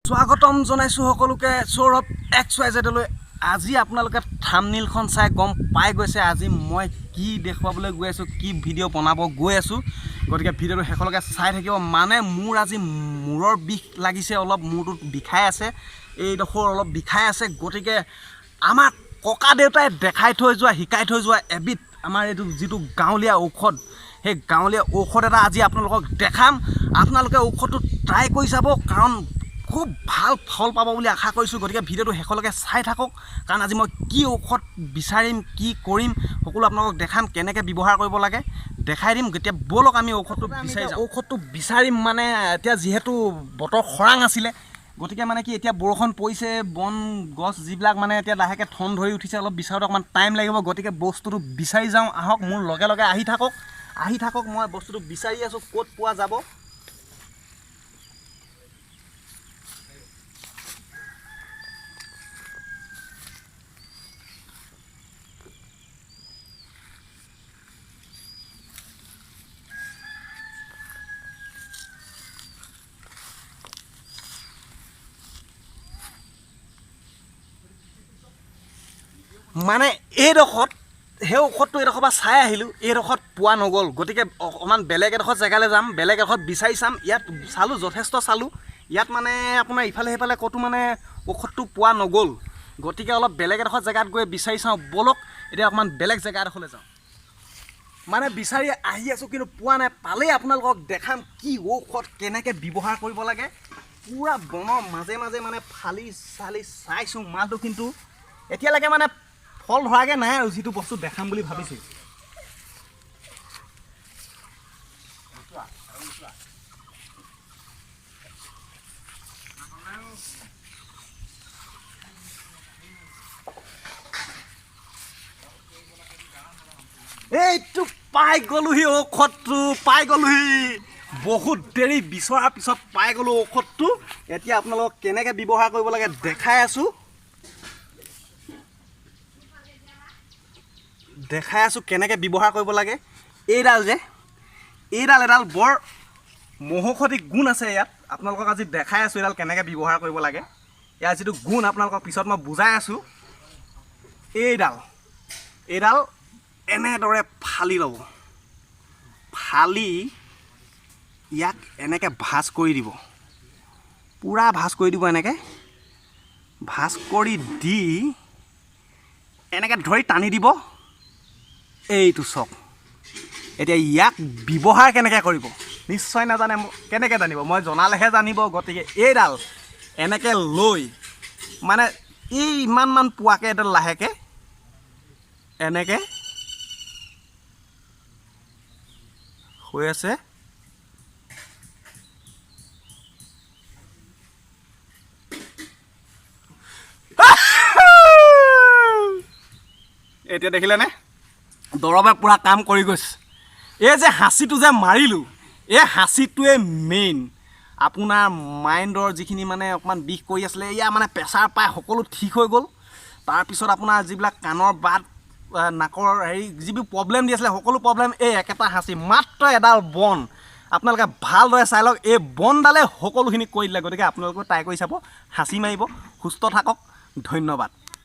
স্বাগতম জনাইছো সকলোকে সৌৰভ XYZ লৈ। আজি আপোনালোকে থাম্বনেইলখন চাই গম পাই গৈছে আজি মই কি দেখুৱাবলৈ গৈ আছো, কি ভিডিঅ' বনাব গৈ আছো। গতিকে ভিডিঅ'টো শেষলৈকে চাই থাকিব। মানে মোৰ আজি মূৰৰ বিষ লাগিছে, অলপ মূৰটো বিষাই আছে, এইডোখৰ অলপ বিষাই আছে। গতিকে আমাৰ ককা দেউতাই দেখাই থৈ যোৱা, শিকাই থৈ যোৱা এবিধ আমাৰ এইটো যিটো গাঁৱলীয়া ঔষধ, সেই গাঁৱলীয়া ঔষধ এটা আজি আপোনালোকক দেখাম। আপোনালোকে ঔষধটো ট্ৰাই কৰি চাব, কাৰণ খুব ভাল ফল পাব বুলি আশা কৰিছোঁ। গতিকে ভিডিঅ'টো শেষলৈকে চাই থাকক, কাৰণ আজি মই কি ঔষধ বিচাৰিম, কি কৰিম, সকলো আপোনালোকক দেখাম। কেনেকৈ ব্যৱহাৰ কৰিব লাগে দেখাই দিম। গতিকে ব'লক আমি ঔষধটো বিচাৰি যাওঁ। ঔষধটো বিচাৰিম মানে এতিয়া যিহেতু বতৰ খৰাং আছিলে, গতিকে মানে কি এতিয়া বৰষুণ পৰিছে, বন গছ যিবিলাক মানে এতিয়া লাহেকৈ ঠন ধৰি উঠিছে, অলপ বিচাৰোঁতে অকণমান টাইম লাগিব। গতিকে বস্তুটো বিচাৰি যাওঁ, আহক মোৰ লগে লগে আহি থাকক। মই বস্তুটো বিচাৰি আছোঁ, ক'ত পোৱা যাব। মানে এইডোখৰত সেই ঔষধটো এইডোখৰ পৰা চাই আহিলোঁ, এইডোখৰত পোৱা নগ'ল। গতিকে অকণমান বেলেগ এডোখৰ জেগালৈ যাম, বেলেগ এডোখৰত বিচাৰি চাম। ইয়াত চালোঁ, যথেষ্ট চালোঁ, ইয়াত মানে আপোনাৰ ইফালে সিফালে ক'তো মানে ঔষধটো পোৱা নগ'ল। গতিকে অলপ বেলেগ এডোখৰ জেগাত গৈ বিচাৰি চাওঁ ব'লক। এতিয়া অকণমান বেলেগ জেগা এডোখৰলৈ যাওঁ। মানে বিচাৰি আহি আছোঁ, কিন্তু পোৱা নাই। পালেই আপোনালোকক দেখাম কি ঔষধ কেনেকৈ ব্যৱহাৰ কৰিব লাগে। পূৰা বনৰ মাজে মাজে মানে ফালি চালি চাইছোঁ, মালটো কিন্তু এতিয়ালৈকে মানে ফল ধৰাকৈ নাই আৰু যিটো বস্তু দেখাম বুলি ভাবিছোঁ। এইটো পাই গ'লোহি, ঔষধটো পাই গ'লোহি। বহুত দেৰি বিচৰাৰ পিছত পাই গ'লোঁ ঔষধটো। এতিয়া আপোনালোকক কেনেকৈ ব্যৱহাৰ কৰিব লাগে দেখাই আছোঁ কেনেকৈ ব্যৱহাৰ কৰিব লাগে। এইডাল এডাল বৰ মহৌষধি গুণ আছে ইয়াত। আপোনালোকক আজি দেখাই আছোঁ এইডাল কেনেকৈ ব্যৱহাৰ কৰিব লাগে। ইয়াৰ যিটো গুণ আপোনালোকক পিছত মই বুজাই আছোঁ। এইডাল এনেদৰে ফালি ল'ব, ফালি ইয়াক এনেকৈ ভাঁজ কৰি দিব, পূৰা ভাঁজ কৰি দিব। এনেকৈ ভাঁজ কৰি দি এনেকৈ ধৰি টানি দিব। এইটো চক। এতিয়া ইয়াক ব্যৱহাৰ কেনেকৈ কৰিব নিশ্চয় নাজানে। কেনেকৈ জানিব? মই জনালেহে জানিব। গতিকে এইডাল এনেকৈ লৈ মানে এই ইমানমান পোৱাকৈ এডাল লাহেকৈ এনেকৈ হৈ আছে। এতিয়া দেখিলেনে দৰৱে পূৰা কাম কৰি গৈছে। এই যে হাঁচিটো যে মাৰিলোঁ, এই হাঁচিটোৱে মেইন আপোনাৰ মাইণ্ডৰ যিখিনি মানে অকণমান বিষ কৰি আছিলে, এয়া মানে প্ৰেছাৰ পাই সকলো ঠিক হৈ গ'ল। তাৰপিছত আপোনাৰ যিবিলাক কাণৰ বাট, নাকৰ যিবোৰ প্ৰব্লেম দি আছিলে, সকলো প্ৰব্লেম এই একেটা হাঁচি, মাত্ৰ এডাল বন। আপোনালোকে ভালদৰে চাই লওক, এই বনডালে সকলোখিনি কৰি দিলে। গতিকে আপোনালোকেও ট্ৰাই কৰি চাব, হাঁচি মাৰিব, সুস্থ থাকক। ধন্যবাদ।